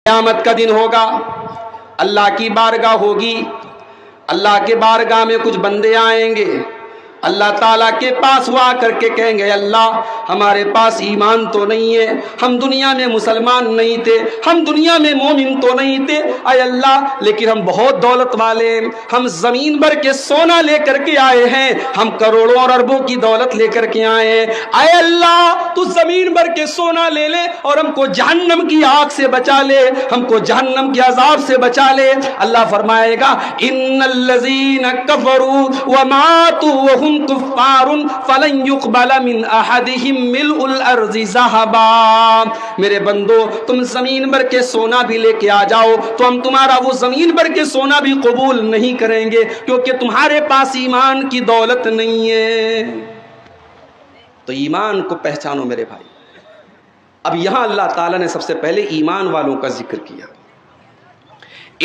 قیامت کا دن ہوگا، اللہ کی بارگاہ ہوگی، اللہ کے بارگاہ میں کچھ بندے آئیں گے، اللہ تعالیٰ کے پاس وہ آ کر کے کہیں گے اللہ ہمارے پاس ایمان تو نہیں ہے، ہم دنیا میں مسلمان نہیں تھے، ہم دنیا میں مومن تو نہیں تھے، اے اللہ لیکن ہم بہت دولت والے ہیں، ہم زمین بھر کے سونا لے کر کے آئے ہیں، ہم کروڑوں اور اربوں کی دولت لے کر کے آئے ہیں، اے اللہ تو زمین بھر کے سونا لے لے اور ہم کو جہنم کی آگ سے بچا لے، ہم کو جہنم کے عذاب سے بچا لے۔ اللہ فرمائے گا ان الذین کفروا وماتوا وهم کفار فلن يقبل من احدهم ملء الارض ذهبا۔ میرے بندو تم زمین بھر کے سونا بھی لے کے آ جاؤ تو ہم تمہارا وہ زمین بھر کے سونا بھی قبول نہیں کریں گے، کیونکہ تمہارے پاس ایمان کی دولت نہیں ہے۔ تو ایمان کو پہچانو میرے بھائی۔ اب یہاں اللہ تعالیٰ نے سب سے پہلے ایمان والوں کا ذکر کیا،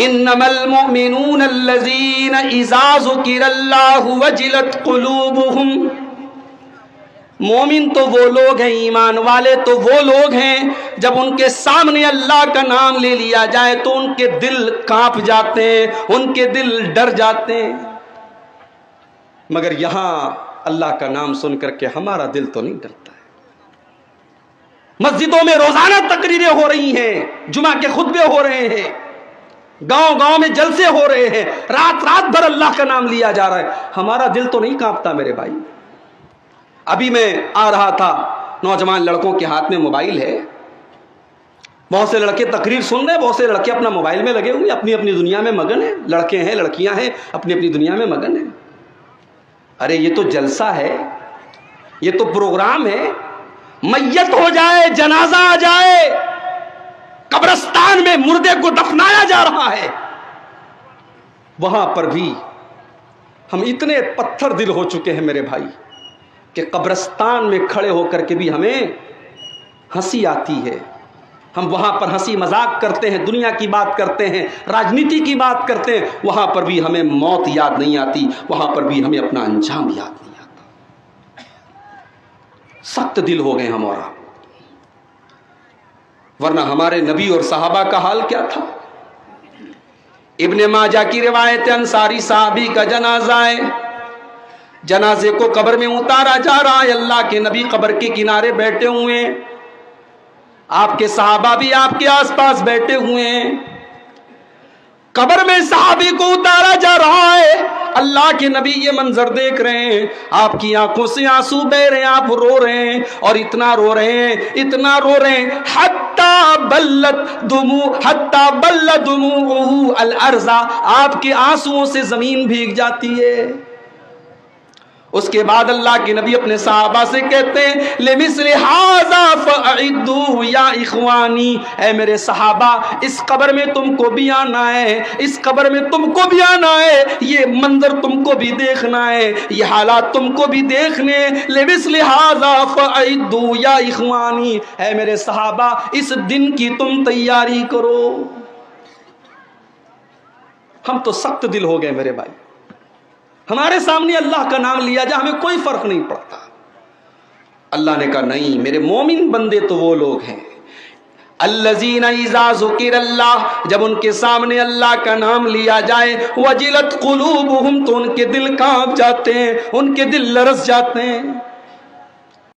انما المؤمنون الذین اذا ذکر اللہ وجلت قلوبہم۔ مومن تو وہ لوگ ہیں، ایمان والے تو وہ لوگ ہیں جب ان کے سامنے اللہ کا نام لے لیا جائے تو ان کے دل کانپ جاتے ہیں، ان کے دل ڈر جاتے ہیں۔ مگر یہاں اللہ کا نام سن کر کے ہمارا دل تو نہیں ڈرتا ہے۔ مسجدوں میں روزانہ تقریریں ہو رہی ہیں، جمعہ کے خطبے ہو رہے ہیں، گاؤں گاؤں میں جلسے ہو رہے ہیں، رات رات بھر اللہ کا نام لیا جا رہا ہے، ہمارا دل تو نہیں کانپتا میرے بھائی۔ ابھی میں آ رہا تھا، نوجوان لڑکوں کے ہاتھ میں موبائل ہے، بہت سے لڑکے تقریر سن رہے ہیں، بہت سے لڑکے اپنا موبائل میں لگے ہوئے اپنی اپنی دنیا میں مگن ہیں، لڑکے ہیں لڑکیاں ہیں اپنی اپنی دنیا میں مگن ہیں۔ ارے یہ تو جلسہ ہے، یہ تو پروگرام ہے، میت ہو جائے، جنازہ آ جائے، قبرستان میں مردے کو دفنایا جا رہا ہے، وہاں پر بھی ہم اتنے پتھر دل ہو چکے ہیں میرے بھائی کہ قبرستان میں کھڑے ہو کر کے بھی ہمیں ہنسی آتی ہے۔ ہم وہاں پر ہنسی مذاق کرتے ہیں، دنیا کی بات کرتے ہیں، راجنیتی کی بات کرتے ہیں، وہاں پر بھی ہمیں موت یاد نہیں آتی، وہاں پر بھی ہمیں اپنا انجام یاد نہیں آتا۔ سخت دل ہو گئے ہم اور آپ، ورنہ ہمارے نبی اور صحابہ کا حال کیا تھا؟ ابن ماجہ کی روایت انصاری صحابی کا جنازہ ہے، جنازے کو قبر میں اتارا جا رہا ہے، اللہ کے نبی قبر کے کنارے بیٹھے ہوئے ہیں، آپ کے صحابہ بھی آپ کے آس پاس بیٹھے ہوئے ہیں، قبر میں صحابی کو اتارا جا رہا ہے، اللہ کے نبی یہ منظر دیکھ رہے ہیں، آپ کی آنکھوں سے آنسو بہ رہے ہیں، آپ رو رہے ہیں اور اتنا رو رہے ہیں، اتنا رو رہے ہیں حتی بل دموعہ الارض، آپ کے آنسوؤں سے زمین بھیگ جاتی ہے۔ اس کے بعد اللہ کے نبی اپنے صحابہ سے کہتے ہیں لمثل ھذا فاعدوا یا اخوانی، اے میرے صحابہ اس قبر میں تم کو بھی آنا ہے، اس قبر میں تم کو بھی آنا ہے، یہ منظر تم کو بھی دیکھنا ہے، یہ حالات تم کو بھی دیکھنے، لمثل ھذا فاعدوا یا اخوانی، اے میرے صحابہ اس دن کی تم تیاری کرو۔ ہم تو سخت دل ہو گئے میرے بھائی، ہمارے سامنے اللہ کا نام لیا جائے ہمیں کوئی فرق نہیں پڑتا۔ اللہ نے کہا نہیں، میرے مومن بندے تو وہ لوگ ہیں الذین اذا ذکر اللہ، جب ان کے سامنے اللہ کا نام لیا جائے وجلت قلوبہم، تو ان کے دل کانپ جاتے ہیں، ان کے دل لرز جاتے ہیں۔